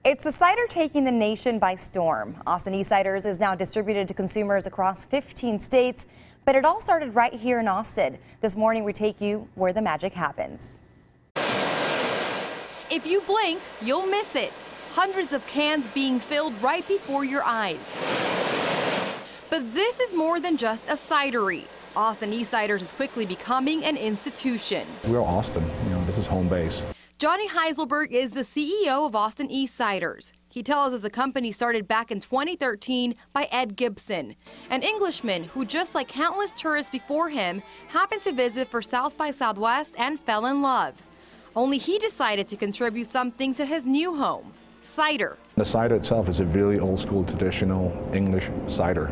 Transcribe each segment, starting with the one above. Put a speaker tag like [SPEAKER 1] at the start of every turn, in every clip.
[SPEAKER 1] It's the cider taking the nation by storm. Austin Eastciders is now distributed to consumers across 15 states, but it all started right here in Austin. This morning we take you where the magic happens.
[SPEAKER 2] If you blink, you'll miss it. Hundreds of cans being filled right before your eyes. But this is more than just a cidery. Austin Eastciders is quickly becoming an institution.
[SPEAKER 3] We're Austin, this is home base.
[SPEAKER 2] Johnny Heiselberg is the CEO of Austin Eastciders. He tells us the company started back in 2013 by Ed Gibson, an Englishman who, just like countless tourists before him, happened to visit for South by Southwest and fell in love. Only he decided to contribute something to his new home, cider.
[SPEAKER 3] The cider itself is a really old school traditional English cider.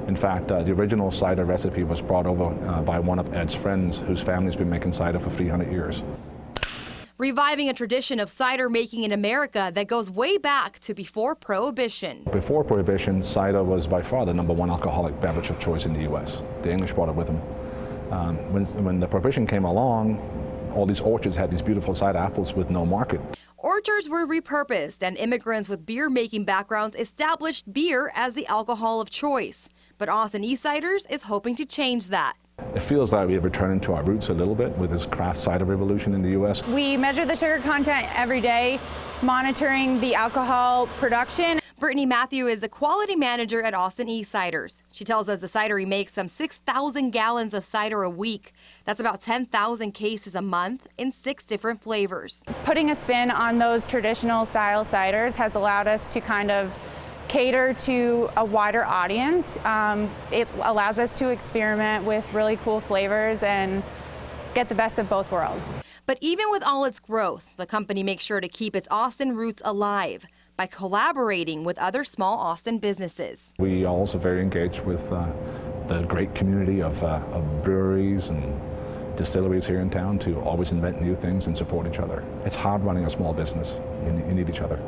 [SPEAKER 3] In fact, the original cider recipe was brought over by one of Ed's friends whose family's been making cider for 300 years.
[SPEAKER 2] Reviving a tradition of cider making in America that goes way back to before Prohibition.
[SPEAKER 3] Before Prohibition, cider was by far the #1 alcoholic beverage of choice in the U.S. The English brought it with them. When the Prohibition came along, all these orchards had these beautiful cider apples with no market.
[SPEAKER 2] Orchards were repurposed and immigrants with beer-making backgrounds established beer as the alcohol of choice. But Austin Eastciders is hoping to change that.
[SPEAKER 3] It feels like we're returning to our roots a little bit with this craft cider revolution in the U.S.
[SPEAKER 4] We measure the sugar content every day, monitoring the alcohol production.
[SPEAKER 2] Brittany Matthew is the quality manager at Austin Eastciders. She tells us the cidery makes some 6,000 gallons of cider a week. That's about 10,000 cases a month in 6 different flavors.
[SPEAKER 4] Putting a spin on those traditional style ciders has allowed us to kind of cater to a wider audience. It allows us to experiment with really cool flavors and get the best of both worlds.
[SPEAKER 2] But even with all its growth, the company makes sure to keep its Austin roots alive by collaborating with other small Austin businesses.
[SPEAKER 3] We are also very engaged with the great community of breweries and distilleries here in town to always invent new things and support each other. It's hard running a small business. You need each other.